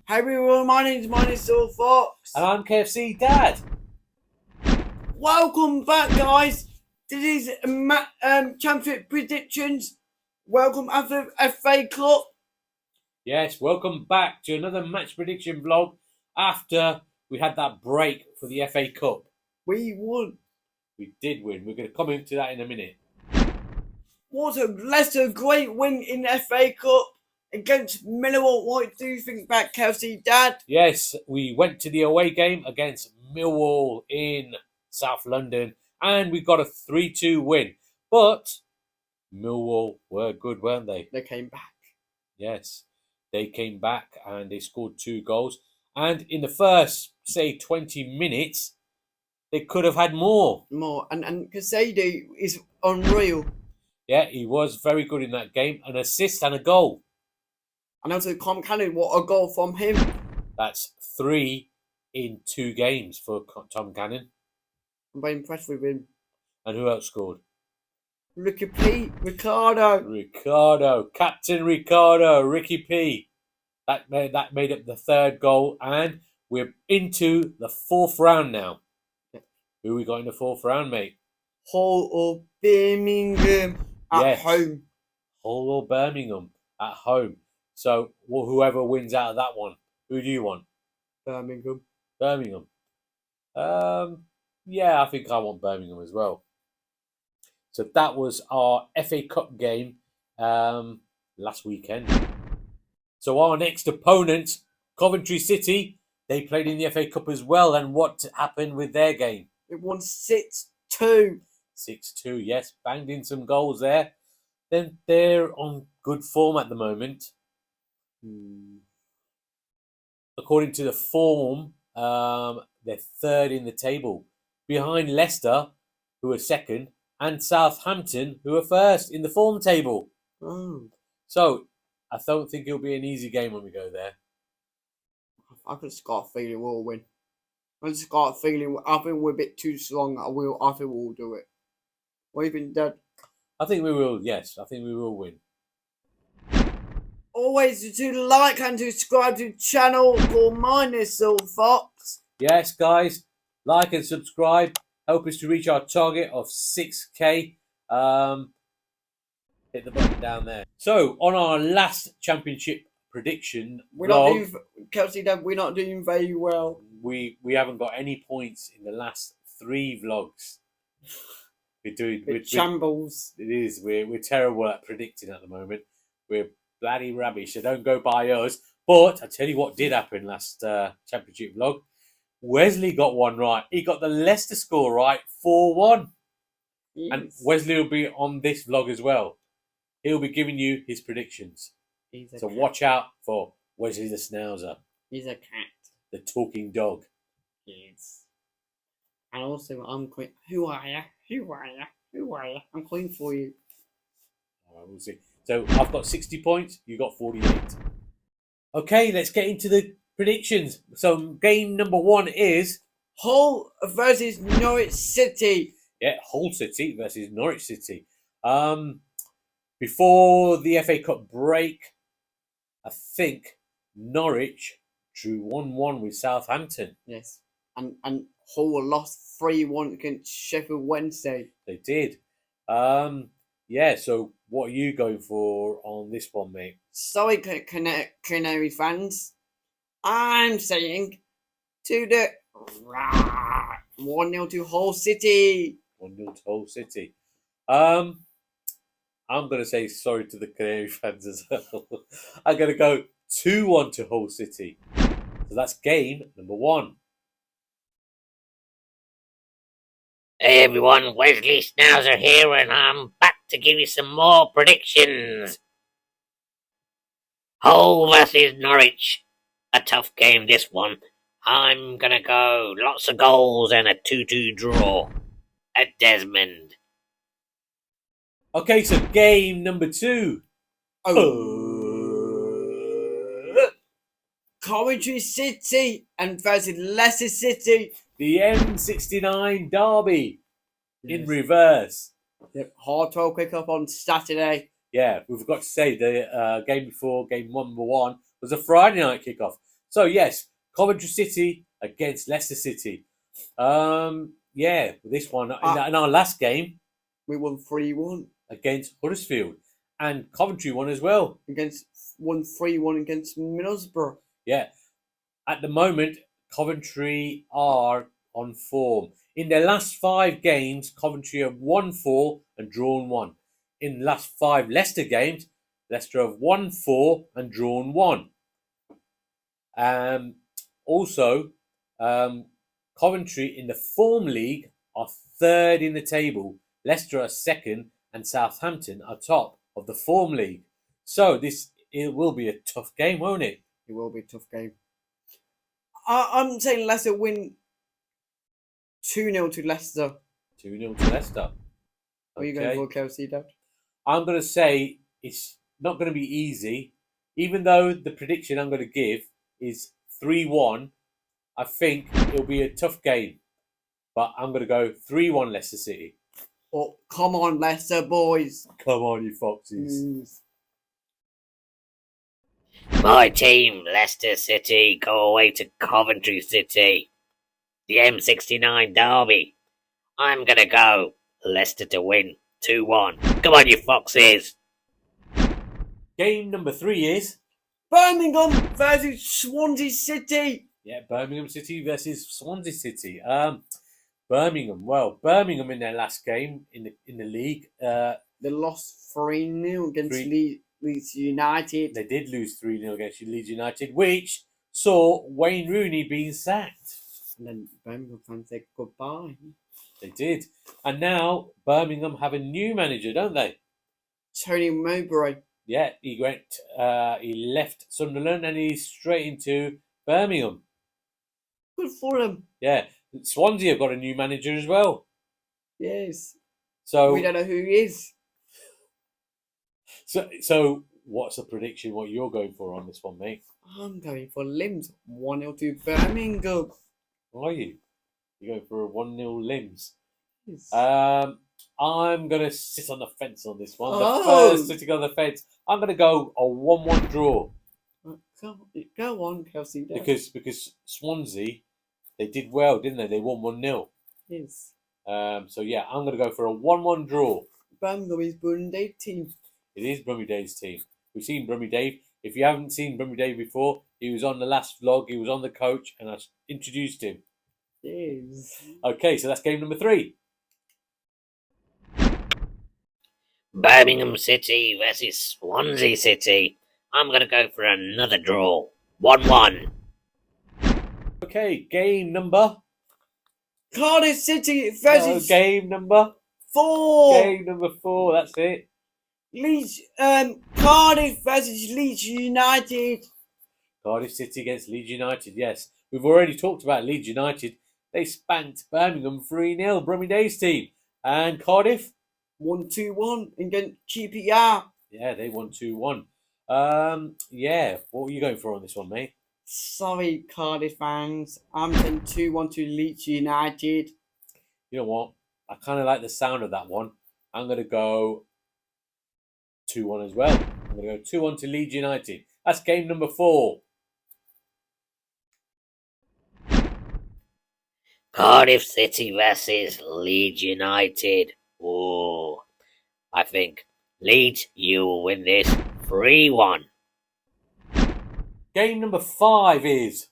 Hey everyone, my name's Silver Fox. And I'm KFC Dad. Welcome back, guys. This is championship predictions. Welcome after FA Cup. Yes, welcome back to another match prediction vlog after we had that break for the FA Cup. We won. We did win. We're going to come into that in a minute. What a Leicester great win in the FA Cup against Millwall. What do you think about KFC Dad? Yes, we went to the away game against Millwall in South London and we got a 3-2 win. But Millwall were good, weren't they? They came back. Yes, they came back and they scored 2 goals. And in the first, say, 20 minutes, they could have had more. And Casado is unreal. Yeah, he was very good in that game. An assist and a goal. And also Tom Cannon, what a goal from him. That's 3 in 2 games for Tom Cannon. I'm very impressed with him. And who else scored? Ricky P. Ricardo. Captain Ricardo, Ricky P. That made up the 3rd goal. And we're into the 4th round now. Yeah. Who we got in the 4th round, mate? Hull or Birmingham at home. Hull or Birmingham at home. So whoever wins out of that one, who do you want? Birmingham. Yeah, I think I want Birmingham as well. So that was our FA Cup game last weekend. So our next opponent, Coventry City, they played in the FA Cup as well. And what happened with their game? It won 6-2. 6-2, yes. Banged in some goals there. Then they're on good form at the moment. According to the form, they're 3rd in the table. Behind Leicester, who are 2nd, and Southampton, who are 1st in the form table. So, I don't think it'll be an easy game when we go there. I just got a feeling we'll win. I think we're a bit too strong. I think we'll do it. What do you think, Dad? I think we will, yes. I think we will win. Always to like and subscribe to the channel for Minus Silver Fox. Yes, guys. Like and subscribe. Help us to reach our target of 6K. Hit the button down there. So, on our last championship prediction vlog, Kelsey, Dad, we're not doing very well. We haven't got any points in the last 3 vlogs. We're shambles. It is. We're terrible at predicting at the moment. We're bloody rubbish. So don't go by us. But I tell you what did happen last championship vlog. Wesley got one right. He got the Leicester score right, 4-1. Yes. And Wesley will be on this vlog as well. He'll be giving you his predictions. So watch out for Wesley the Schnauzer. He's a cat. The talking dog. Yes. And also, I'm calling. Who are you? I'm calling for you. All right, we'll see. So I've got 60 points. You got 48. Okay, let's get into the predictions. So game number 1 is Hull versus Norwich City. Yeah, Hull City versus Norwich City. Before the FA Cup break, I think Norwich drew 1-1 with Southampton. Yes, and Hull lost 3-1 against Sheffield Wednesday. They did. Yeah, so what are you going for on this one, mate? Sorry, Canary fans. I'm saying to the 1-0 to Hull City. 1-0 to Hull City. I'm going to say sorry to the Canary fans as well. I'm going to go 2-1 to Hull City. So that's game number 1. Hey everyone, Wesley Schnauzer here, and I'm back to give you some more predictions. Hull versus Norwich. A tough game, this one. I'm gonna go lots of goals and a 2-2 draw at Desmond. Okay, so game number 2. Coventry City and versus Leicester City. The M69 derby in reverse. Yep, hard 12 kick-off on Saturday. Yeah, we forgot to say the game before, game number 1, was a Friday night kickoff. So yes, Coventry City against Leicester City. Yeah, this one in our last game We won 3-1 against Huddersfield, and Coventry won as well. won 3-1 against Middlesbrough. Yeah, at the moment, Coventry are on form. In their last 5 games, Coventry have won 4 and drawn 1. In the last 5 Leicester games, Leicester have won 4 and drawn 1. Also, Coventry in the Form League are 3rd in the table. Leicester are 2nd, and Southampton are top of the Form League. So it will be a tough game, won't it? It will be a tough game. I'm saying Leicester win 2-0 to Leicester. 2-0 to Leicester. What are you going for, KFC Dad? I'm going to say it's not going to be easy. Even though the prediction I'm going to give is 3-1, I think it'll be a tough game. But I'm going to go 3-1 Leicester City. Oh, come on, Leicester boys. Come on, you foxes. My team, Leicester City, go away to Coventry City. The M69 derby. I'm gonna go Leicester to win 2-1. Come on, you foxes. Game number 3 is Birmingham versus Swansea City. Yeah, Birmingham City versus Swansea City. Birmingham in their last game in the league. They lost 3-0 against Leeds United. They did lose 3-0 against Leeds United, which saw Wayne Rooney being sacked. And then Birmingham fans said goodbye. They did. And now Birmingham have a new manager, don't they? Tony Mowbray. Yeah, he left Sunderland and he's straight into Birmingham. Good for them. Yeah. Swansea have got a new manager as well. Yes. So we don't know who he is. So what's the prediction? What you're going for on this one, mate? I'm going for Limbs. 1-0 to Birmingham. Are you? You're going for a 1-0 Limbs. Yes. I'm going to sit on the fence on this one. Oh. The first sitting on the fence. I'm going to go a 1-1 draw. Go on, Kelsey. Because Swansea, they did well, didn't they? They won 1-0. Yes. So yeah, I'm going to go for a 1-1 draw. Birmingham is Brummy Dave's team. It is Brummy Dave's team. We've seen Brummy Dave. If you haven't seen Brummy Dave before, he was on the last vlog. He was on the coach, and I introduced him. Yes. Okay, so that's game number 3. Birmingham City versus Swansea City. I'm gonna go for another draw. 1-1. Okay, game number... Cardiff City versus game number 4. Game number 4, that's it. Leeds, Cardiff versus Leeds United. Cardiff City against Leeds United, yes. We've already talked about Leeds United. They spanked Birmingham 3-0, Brummy Dave's team. And Cardiff? 1-2-1 against QPR. Yeah, they won 2-1. Yeah, what were you going for on this one, mate? Sorry, Cardiff fans. I'm saying 2-1 to Leeds United. You know what? I kind of like the sound of that one. I'm going to go 2-1 as well. I'm going to go 2-1 to Leeds United. That's game number 4. Cardiff City versus Leeds United. Oh, I think Leeds, you will win this 3-1. Game number 5 is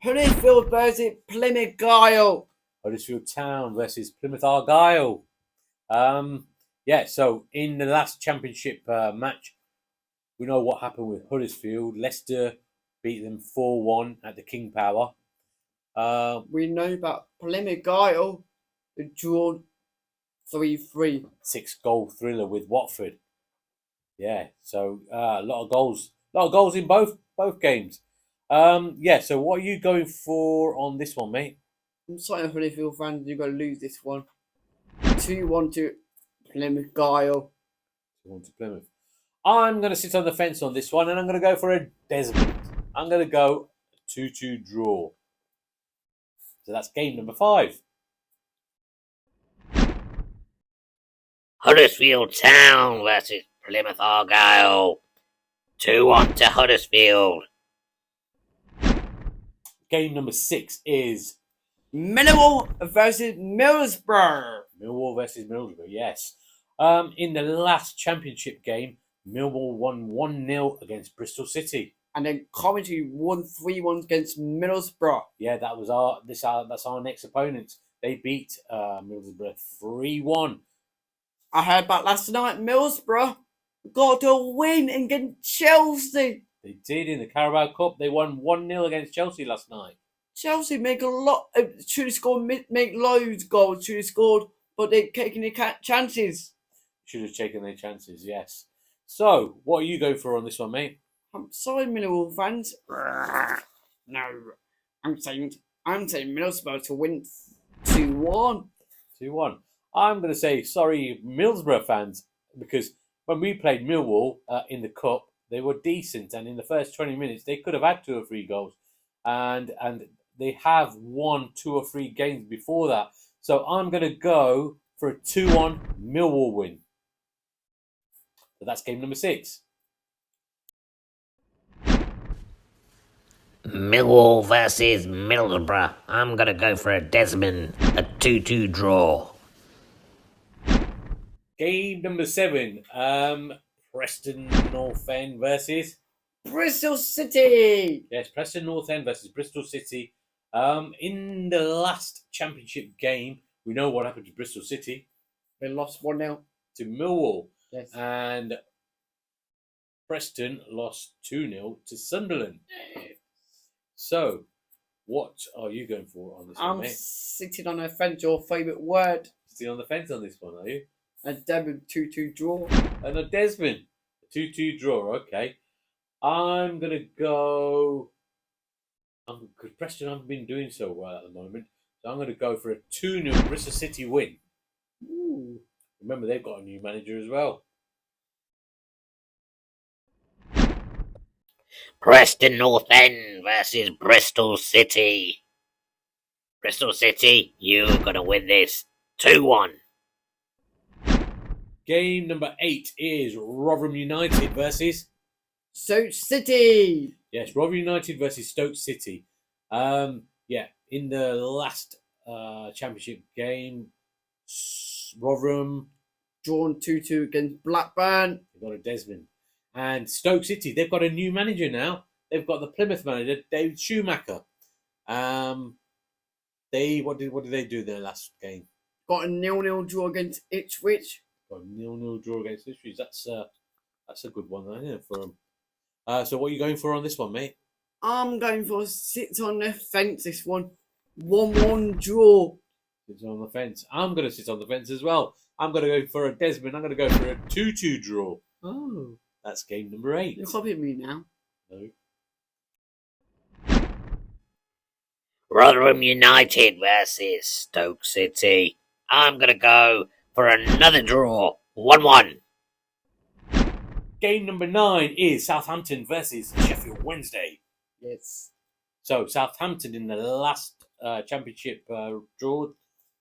Huddersfield versus Plymouth Gyle. Huddersfield Town versus Plymouth Argyle. Yeah, so in the last championship match, we know what happened with Huddersfield. Leicester beat them 4-1 at the King Power. We know about Plymouth Gyle, the draw 3-3. 6-goal thriller with Watford. Yeah, so a lot of goals in both games. Yeah, so what are you going for on this one, mate? I'm sorry, Huddersfield fans, you're going to lose this one. 2-1 to Plymouth Gyle. 2-1 to Plymouth. I'm going to sit on the fence on this one, and I'm going to go for a Desmond. I'm going to go 2-2 draw. So that's game number 5. Huddersfield Town versus Plymouth Argyle. 2-1 to Huddersfield. Game number 6 is Millwall versus Middlesbrough. Millwall versus Middlesbrough, yes. In the last championship game, Millwall won 1-0 against Bristol City. And then Coventry won 3-1 against Middlesbrough. Yeah, that's our next opponent. They beat Middlesbrough 3-1. I heard about last night, Middlesbrough got a win against Chelsea. They did in the Carabao Cup. They won 1-0 against Chelsea last night. Chelsea make a lot, should have scored, make loads of goals, should have scored, but they're taking their chances. Should have taken their chances, yes. So, what are you going for on this one, mate? I'm sorry, Millwall fans. No, I'm saying Middlesbrough to win 2-1. 2-1. I'm going to say sorry, Middlesbrough fans, because when we played Millwall in the Cup, they were decent, and in the first 20 minutes, they could have had 2 or 3 goals. And they have won 2 or 3 games before that. So I'm going to go for a 2-1 Millwall win. So that's game number 6. Millwall versus Middlesbrough. I'm gonna go for a Desmond, a 2-2 draw. Game number 7. Preston North End versus Bristol City. Yes, Preston North End versus Bristol City. In the last championship game, we know what happened to Bristol City. They lost 1-0 to Millwall. Yes. And Preston lost 2-0 to Sunderland. So, what are you going for on this one, I'm mate? sitting on a fence, your favourite word. Sitting on the fence on this one, are you? A Devon 2-2 draw. And a Desmond. A 2-2 draw, okay. I'm going to go... Because Preston haven't been doing so well at the moment. So I'm going to go for a 2-0 Bristol City win. Ooh. Remember, they've got a new manager as well. Preston North End versus Bristol City. Bristol City, you're gonna win this 2-1. Game number 8 is Rotherham United versus... Stoke City. Yes, Rotherham United versus Stoke City. Yeah, in the last championship game, Rotherham Drawn 2-2 against Blackburn. they've got a Desmond. And Stoke City, they've got a new manager now. They've got the Plymouth manager, David Schumacher. What did they do in their last game? Got a 0-0 draw against Ipswich. Got a 0-0 draw against Ipswich. That's a good one, isn't it, for them? So what are you going for on this one, mate? I'm going for sit on the fence this one. 1-1 draw. Sit on the fence. I'm going to sit on the fence as well. I'm going to go for a Desmond. I'm going to go for a 2-2 draw. Oh. That's game number 8. You're copying me now. No. Rotherham United versus Stoke City. I'm gonna go for another draw. 1-1. Game number 9 is Southampton versus Sheffield Wednesday. Yes. So Southampton in the last championship draw,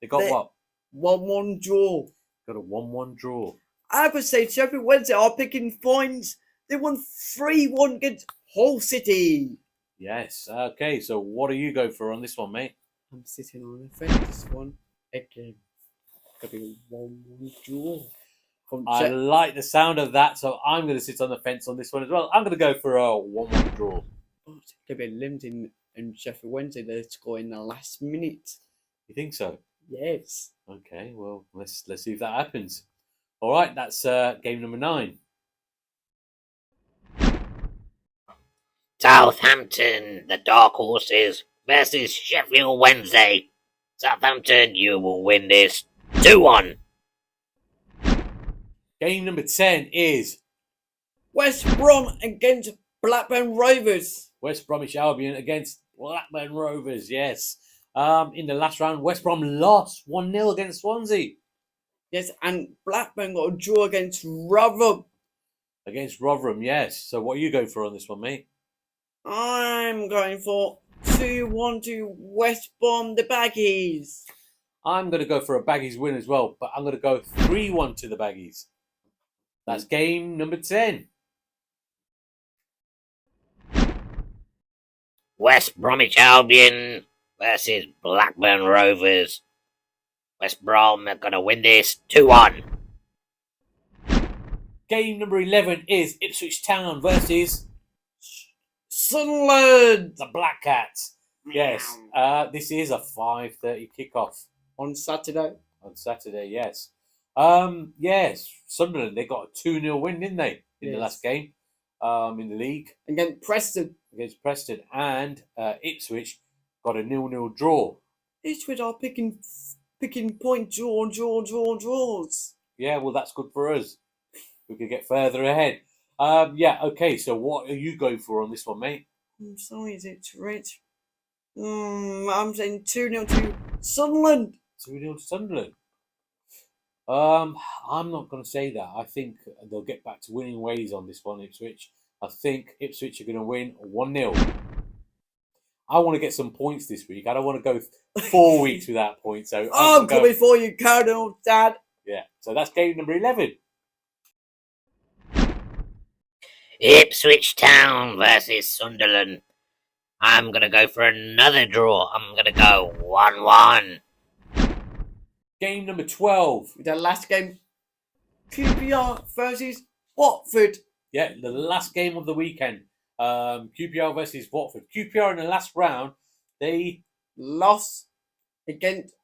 they got what? 1-1 draw. Got a 1-1 draw. I would say Sheffield Wednesday are picking points. They won 3-1 against Hull City. Yes. Okay. So what are you going for on this one, mate? I'm sitting on the fence this one again. Could be a 1-1 draw. I like the sound of that, so I'm going to sit on the fence on this one as well. I'm going to go for a 1-1 draw. Oh, it could be limited in Sheffield Wednesday. They score in the last minute. You think so? Yes. Okay. Well, let's see if that happens. All right. That's game number 9. Southampton, the Dark Horses versus Sheffield Wednesday. Southampton, you will win this 2-1. Game number 10 is West Brom against Blackburn Rovers. West Bromwich Albion against Blackburn Rovers. Yes. In the last round, West Brom lost 1-0 against Swansea. Yes, and Blackburn got a draw against Rotherham. Against Rotherham, yes. So what are you going for on this one, mate? I'm going for 2-1 to West Brom, the Baggies. I'm going to go for a Baggies win as well, but I'm going to go 3-1 to the Baggies. That's game number 10. West Bromwich Albion versus Blackburn Rovers. West Brom are going to win this 2-1. Game number 11 is Ipswich Town versus Sunderland the Black Cats. Yes, this is a 5:30 kickoff on Saturday. on Saturday. Yes, yes. Sunderland, they got a 2-0 win, didn't they, in the last game, in the league Against Preston. and Ipswich got a 0-0 draw. Ipswich are picking point draws. Yeah, well, that's good for us. We could get further ahead. Yeah, okay. So, what are you going for on this one, mate? I'm sorry, is it Rich? I'm saying 2-0 to Sunderland. 2-0 to Sunderland. I'm not going to say that. I think they'll get back to winning ways on this one, Ipswich. I think Ipswich are going to win 1-0. I want to get some points this week. I don't want to go 4 weeks without points. So I'm coming for you, Cardinal Dad. Yeah, so that's game number 11. Ipswich Town versus Sunderland. I'm going to go for another draw. I'm going to go 1-1. Game number 12. The last game, QPR versus Watford. Yeah, the last game of the weekend. QPR versus Watford. QPR in the last round, they Lost against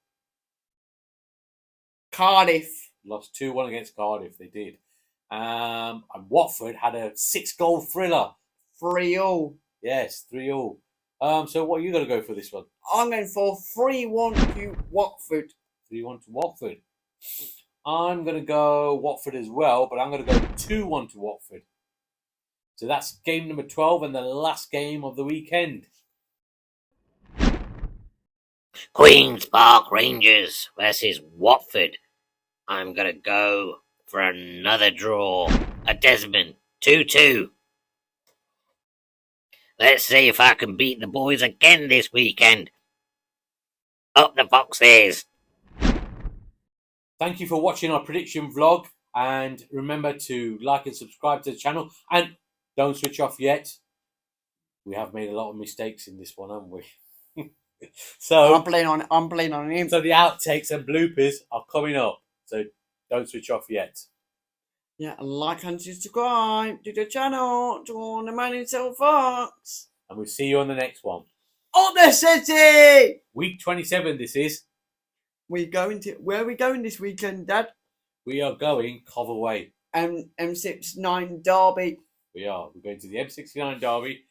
Cardiff. lost 2-1 against Cardiff. They did. And Watford had a 6-goal thriller. 3-0. Yes, 3-0. So what are you going to go for this one? I'm going for 3-1 to Watford. 3-1 to Watford. I'm going to go Watford as well, but I'm going to go 2-1 to Watford. So that's game number 12 and the last game of the weekend. Queen's Park Rangers versus Watford. I'm going to go for another draw. A Desmond 2-2. Let's see if I can beat the boys again this weekend. Up the Foxes. Thank you for watching our prediction vlog. And remember to like and subscribe to the channel. And don't switch off yet. We have made a lot of mistakes in this one, haven't we? So I'm playing on him. So the outtakes and bloopers are coming up. So don't switch off yet. Yeah, like and subscribe to the channel. Join the Mayan Tailor Fox. And we'll see you on the next one. Up the city! Week 27 this is. Where are we going this weekend, Dad? We are going Covaway. M69 Derby. We are. We're going to the M69 Derby.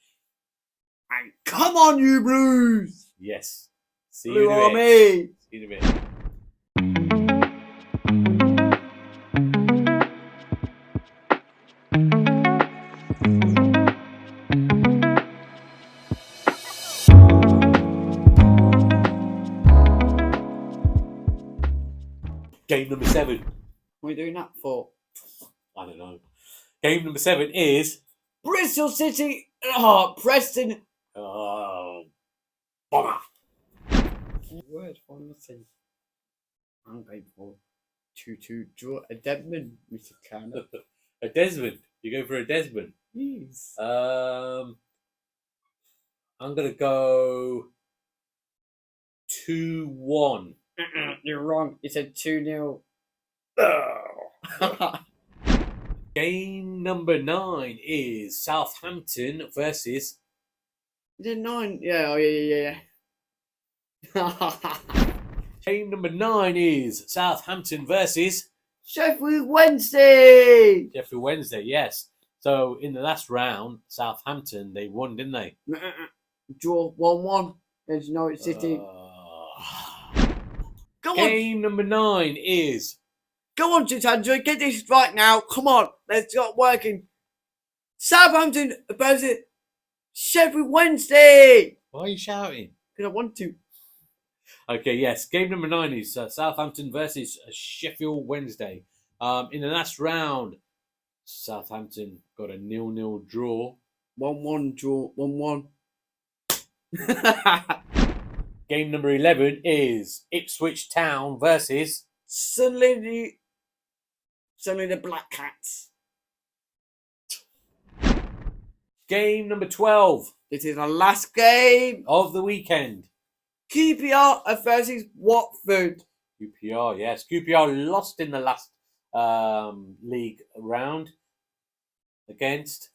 And come on, you Blues! Yes. See Blue you in a bit. Army! See you in a bit. Game number 7. What are you doing that for? I don't know. Game number 7 is Bristol City, Preston. Bomber. Word for nothing. I'm going for 2-2 draw a Desmond, Mr. Cannon. A Desmond. You go for a Desmond. Yes. I'm gonna go 2-1. You're wrong. It's a 2-0. Game number 9 is Southampton versus. Is it 9? Yeah, oh yeah. Game number 9 is Southampton versus Sheffield Wednesday. Sheffield Wednesday. Yes. So in the last round, Southampton they won, didn't they? Draw 1-1 against Norwich City. Go on. Game number 9 is. Go on, Andrew. Get this right now. Come on. Let's get working. Southampton versus Sheffield Wednesday. Why are you shouting? Because I want to. Okay, yes. Game number 9 is Southampton versus Sheffield Wednesday. In the last round, Southampton got a 0-0 draw. 1-1 draw. 1-1. Game number 11 is Ipswich Town versus Suddenly the Black Cats. Game number 12 This is the last game. of the weekend. QPR versus Watford. QPR, yes. QPR lost in the last league round against